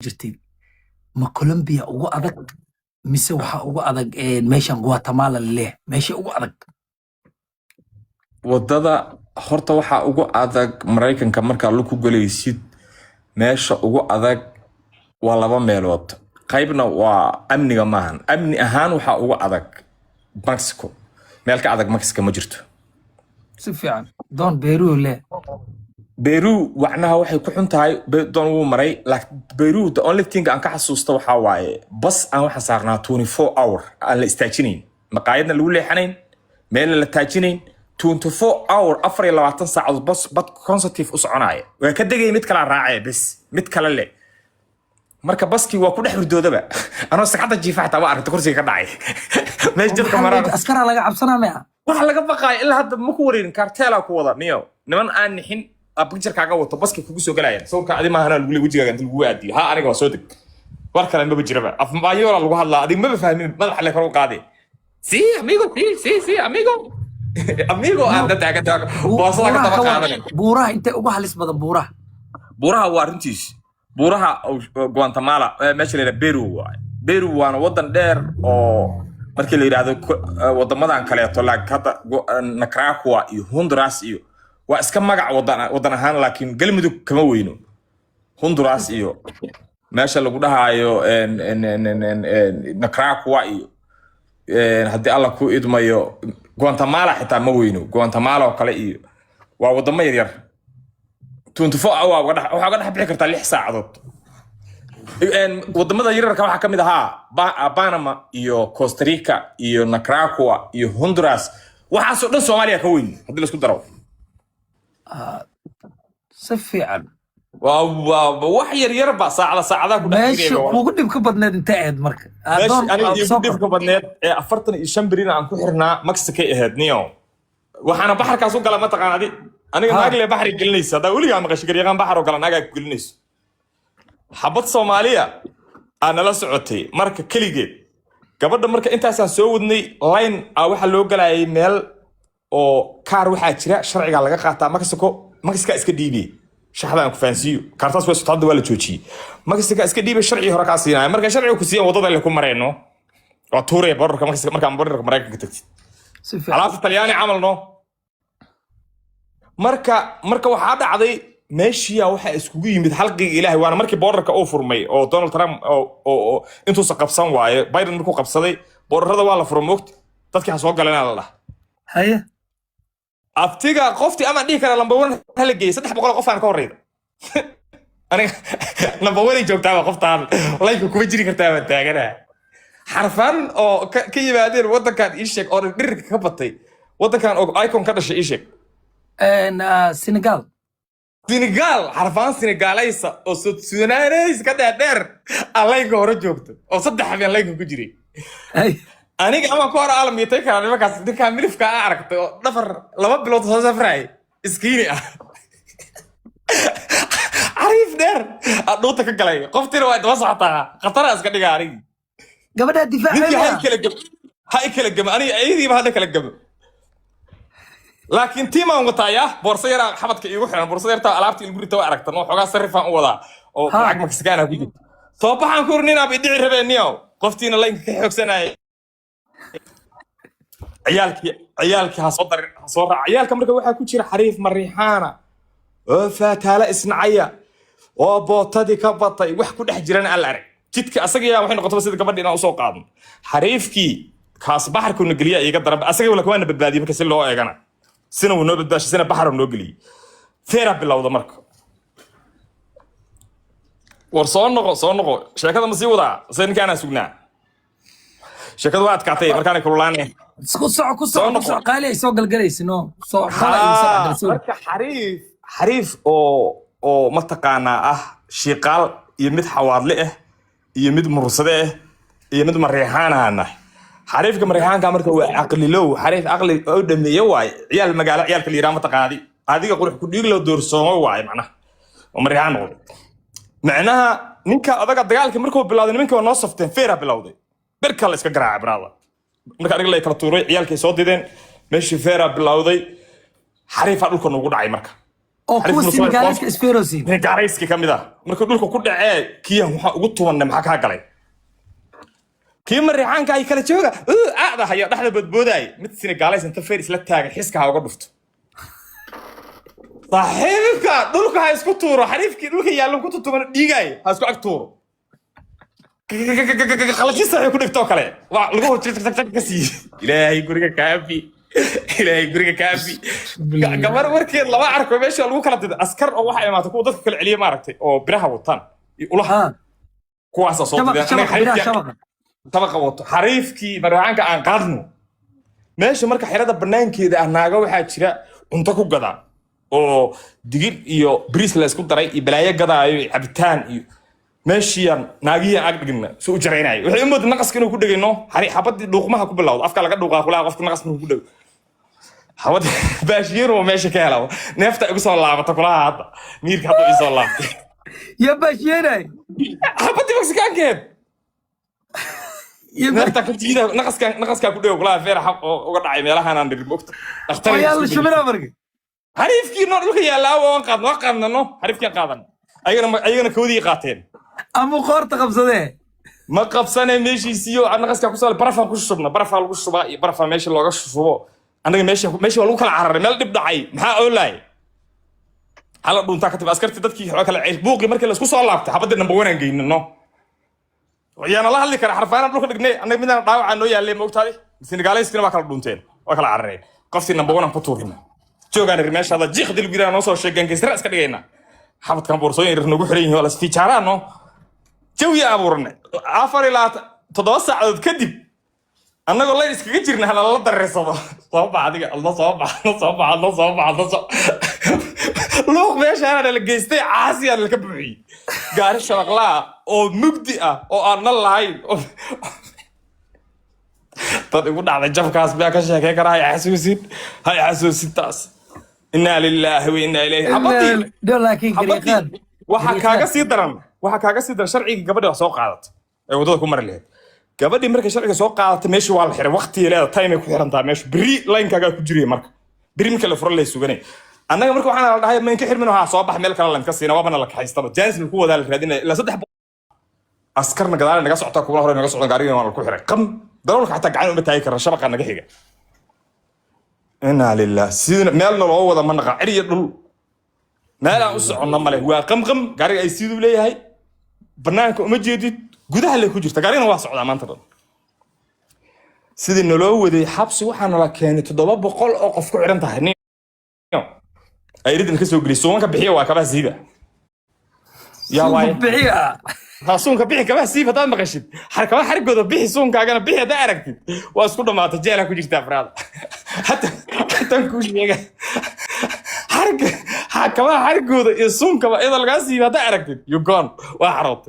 jirtay ma Colombia ugu adag mise waxa ugu adag meeshan Guatemala leh meesha ugu adag wadada horta waxa ugu adag Mareykanka marka la ku galaysid meesha ugu adag waa laba meelood qaybna waa amniga maahan amni ahaan waxa ugu adag Mexico meel ka adag Mexico ma jirto si fiican doon Peru leh Peru waxnaha waxay ku xun tahay doon uu maray laakiin Peru the only thing aan ka xasuusto waxa waaye bas aan waxa saarnaa 24 hour aan la istaajinayn maqaayadna lagu leexanayn meel la taajinayn 24 hour 24 saacadood bas bad consultative u soconaya way ka degay mid kala raacay bas mid kala leh marka baski waa ku dhex hurdoodaba anoo saxada jiifata waa aragtay kursiga ka dhacay meesha jidka maraan askara laga cabsanaa waxa laga baqay ilaa hadda ma ku wareerin karteela ku wada niyo niman aan nixin picture kaaga wato baski kugu soo galayaan sawirka adi ma ahana lagu wajigaaga inta lagu aadiyo ha aniga waa soo deg war kale ma jiraba af maayola lagu hadlaa adi ma fahmin madax le kor u qaade si amigo si amigo amigo anda taagan boosada ka daba qaadan buuraha inta ugu halis badan buuraha waa runtiis buuraha Guatemala meesha leeyahay Peru waana wadan dheer oo markii la yiraahdo wadamadan kale to laagada Nicaragua iyo Honduras iyo waa iska magac wadan ahaan laakiin galmudug kama weyno Honduras iyo meesha lagu dhahayo Nicaragua iyo hadii alla ku idmayo Guatemala xitaa ma weyno Guatemala oo kale iyo waa wadamo yar 24 hour waxa ka dhaxbixi kartaa 6 saacadood wadamada yararka waxa kamid ahaa Panama iyo Costa Rica iyo Nicaragua iyo Honduras waxa soo dhan Soomaaliya ka weyn hadii la isku daro si fiican wax yar ba saacada ku dhaxbixi meesha ugu dhibka badneed inta aad marka aniga ugu dhibka badneed 45 bariina aan ku xirnaa Mexico ahayd niyo waxaana baxarkaas u gala ma taqaanadi aniga maagle baxri gelinaysa hada waliga maqash gariyaan baxar oo kala naga ku gelinayso xabad Soomaaliya aan la socotay marka kaligeed gabadha marka intaas aan soo wadnay line waxa loo galayay meel oo kaar waxa jira sharciga laga qaataa Mexico iska dhiibay shaxdaan ku faansiyo kaartaas way soo wala joojiyay Mexico iska dhiibay sharci hore ka siinay marka sharcigu ku siiyay wadada la ku mareyno waa tuuray borarka Mexico marka borarka Mareykanka tagtid si fiican alaaf Talyaani camalno marka waxa dhacday meeshiya waxa iskugu yimid halqiga Ilaahay waana markii borarka uu furmay oo Donald Trump oo intuu qabsan waaye Biden markuu qabsaday borarada waa la furmay dadkii soo galeen la haye aftiga qofti ama dhig kara lambar 1 hal geey 300 qof aan ka horeeyay aniga lambar 1 joogtaa qoftaan like kuma jiri kartaa taagana xarfan oo ka yimaadeen wadankan ii sheeg oo dhirka ka batay wadankan oo icon ka dhashay ii sheeg Senegal xarfan Senegalaysa oo Sudanese ka dheer alayga hore joogto oo 3 habeen layga ku jiray aniga ama ku hor aalmiyay kara markaas dinka milifka aragtay oo dhafar 2 bilood soo safray iskiini arif dheer adhoota ka galay qoftina waa daba socotaa khatar iska dhiga arigi gabadha difaac hay kala gam ani aydiiba hada kala gam laakiin tiima aan wataaya boorso yar xabadka iigu xiran boorso yarta alaabta ilgu rito aragtan oo xogaa sarifan u wadaa oo lacag Mexican ku jirto soo baxan ku rnina bi dhici rabeenniyo qoftiina line ka xoogsanay ciyaalki ha soo raac ciyaalka marka waxa ku jira xariif mariixaana oo faataala isnacaya oo bootadi ka batay wax ku dhex jirana al arag jidka asaga yaa waxay noqotay sida gabadhina u soo qaadin xariifki kaas baxarku nagaliya iga daran asaga wala kuwana badbaadiyo marka si loo eegana sina uu noo badbaashay sina baxar noo galiyay feera bilowda marka war soo noqo sheekada ma sii wadaa seen kana sugnaa sheekadu waa adkaatay markaan kululaanay ku soco qaali ay soo galgalaysino soo marka xariif oo mataqaana shiiqaal iyo mid xawaadle iyo mid mursade iyo mid mariixaana xariifka mariixaanka marka waa aqlilow xariif aqli oo dhameeyo waay ciyaal magaalo ciyaalka la yiraahdo mataqaadi adiga qurux ku dhig loo doorsoomo waay macna oo mariixaan noqdo macnaha ninka adaga dagaalka markuu bilowday nimanka waa noo safteen feera bilowday بركة الله إسكت قراءة برادة مركا رجل يكره توري عيال كي صوت دين ماشي فيرا بالعوضي حريف هذول كانوا وجود عي مركا oo kuwa Senegalska isfeerosin Senegalska kamid ah marka dhulka ku dhacay kiyan waxa ugu tubanay maxaa ka galay kii mariixaanka ay kala jooga aada haya dhaxda badbooday mid Senegalais inta feer isla taagay xiska uga dhufto saaxiibka dhulka ha isku tuuro xariifkii dhulka yaallo ku tutuban dhigay ha isku ag tuuro qalajisa ay ku dhigto kale waa lagu tag ka sii ilaahay guriga kaafi ilaahay guriga kaafi gabar warkeed laba arko meesha lagu kala diday askar oo waxa imaatay kuwa dadka kala celiya maaragtay oo biraha wataan ulaha kuwaas soo diday tabaqa wato xariifkii mariixaanka aan qaadno meesha marka xirada banaankeeda ah naaga waxa jira cunto ku gadaa oo digir iyo bris la isku daray iyo balaayo gadaayo cabitaan iyo meeshiyan naagiya ag dhigna soo jareynay waxay umad naqaska inuu ku dhigayno xabadii dhuuqmaha ku bilowdo afka laga dhuuqaa kula qofka naqaska ku dhaw xabad baashiiro meesha ka helaw neefta igu soo laabata kula hadda miirka hadda igu soo laabtay ya baashiiray xabadii Mexicaankeed neefta ka jiida naqaska ku dhaw kula feer xaq uga dhacay meelahan aan dhigmo dhakhtar ayaa shumira markii xariifkii noo dhulka yaallaa oo qaadno xariifkii qaadan ayagana koodii qaateen ama qoorta qabsadee ma qabsanay meeshiisiyo naqaska ku soo barafan ku shubna barafan lagu shubaa iyo barafan meesha looga shubo anaga meesha lagu kala cararay meel dib dhacay maxaa oolay hala dhunta ka tib askarti dadkii waxa kala ciil buuqi markii la isku soo laabtay xabadii number 1 aan geynino waxyaana la hadli kara xarfaana dhulka dhignay anaga midana dhaawaca noo yaalay ma ogtahay Senegalaiskina waa kala dhunteen waa kala carareen qoftii number 1 aan ku tuurina joogaan meeshaada jiiqdi lagu yiraahdo soo sheegan kaysra iska dhigayna xabadkan boorsooyin yar nagu xiran yihiin wala istiijaarano jawi abuurna afar ilaa 7 saacadood kadib annagoo la iskaga jirna hal la dareesado soo baadiga Allah soo baxdo loo meeshaan la geystay caasiyan la ka buuxiyay gaari shabaqla oo mugdi ah oo aan lahayn tad ugu dhacday jabkaas baa ka sheekay karaa hay xasuusin taas inna lillahi wa inna ilayhi raji'un laakiin gariiqan waxa kaaga sii daran sharciga gabadha soo qaadatay ee wadada ku mari lahayd gabadhii markay sharciga soo qaadatay meesha waa la xiray waqti leedahay time ay ku xirantaa meesha biri line-kaaga ku jiray marka biri marka la furo la suganay annaga marka waxaan la dhahay ma in ka xirmino ha soo bax meel kale la ka siina waabana la kaxaystaba jaanis ku wada la raadinay ila 3 askarna gadaal naga socota kuwa hore naga socon gaariga waa la ku xiray qam darawalka xataa gacan uma taagi kara shabaqa naga xiga inna lillahi sidina meel loo wada manaqa ciriya dhul meel aan u socono male waa qam gaariga ay sidoo leeyahay banaanka uma jeedid gudaha la ku jirta gaarina waa socdaa maanta dhan sidii naloo waday xabsi waxaana la keenay 700 oo qof ku xiran tahay ay ridin ka soo geliso wanka bixiya waa kaba siiba yaa waay bixiya hasuunka bixi kaba siiba dad maqashid harkaba xarigooda bixi suunkaagana bixi hada aragtid waa isku dhamaatay jeela ku jirta afraad hatta ku sheega harkaba xarigooda iyo suunkaba iyada laga siiba hada aragtid you gone waa xarood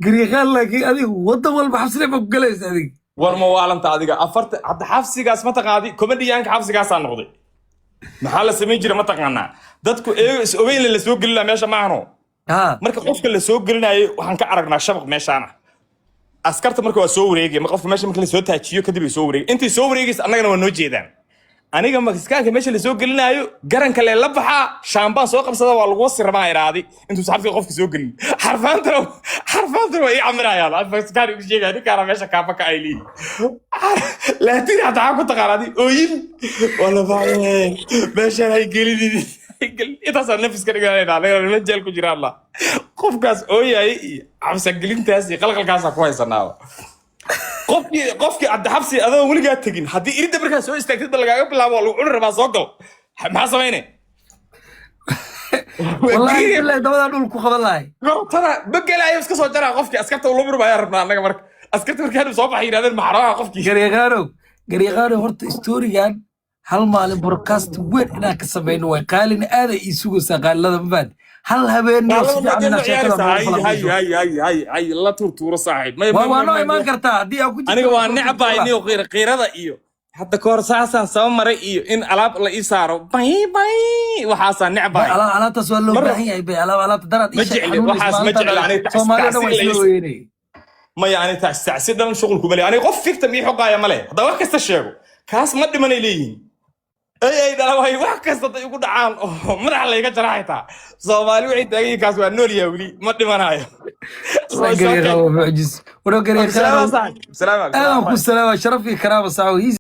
gariiqan laakiin adigu wada walba xabsile ma galaysaa adiga war ma waalanta adiga afarta hadda xabsigaas ma taqaadi comedianka xabsigaas aan noqday maxaa la sameyn jiray ma taqaanaa dadku is ogeyn la soo gelina meesha ma ahno marka qofka la soo gelinayo waxaan ka aragnaa shabaq meeshaana askarta marka waa soo wareegay ma qofka meesha marka la soo taajiyo kadib ay soo wareegay intii soo wareegaysa annagana waa noo jeedaan aniga Mexicaanka meesha la soo gelinayo garanka la baxa shaambaan soo qabsada waa lagu sirmaa iraadi intuu saxabti qofka soo gelin xarfaanta way amrayaan Mexicaanka u sheegay ninka meesha ka baka ay leeyihiin laakiin hada ku taqaanadi ooyin wala baayay meesha ay gelin intaas nafis ka dhigayna anaga jeel ku jira Allah qofkaas ooyay cabsa gelintaas iyo qalqalkaas ku haysanaa qofkii adda xabsi adoo waligaa tagin haddii irinta markaa soo istaagtay lagaaga bilaabo lagu cuni rabaa soo gal maxaa sameynay wallahi ilaa dabada dhul ku qaban lahay tara bagalayo iska soo jaraa qofkii askarta uu lumir baa rabnaa anaga marka askarta markaa soo baxay yiraahdeen maxaraha qofkii gariiqaano horta storygan hal maalin broadcast weyn inaan ka sameeyno way qaalin aad ay isugu saqaalada mabaad hal habeen hay la turtuuro saaxiib waa noo imaan kartaa haddii aan ku jirto aniga waa necbaayniyo qiirada iyo hadda koor saasaan soo maray iyo in alaab la ii saaro bay waxaasaan necbaay alaabtaas waa loo baahan yahay bay alaabta daraad ma jecli waxaas ma jecli aniga Soomaaliya maya aniga taasi dhan shaqul ku bali aniga qof fikta mi xoqaaya male hadda wax kasta sheego kaas ma dhimanay leeyihiin ay dhala way wax kasta ay ugu dhacaan oo madax la iga jaraayta Soomaali wixii taagay kaas waa nool yahay wali ma dhimanayo قريقة ومعجز ولو قريقة salaam أهلا وسهلا شرفي كرامة سعوي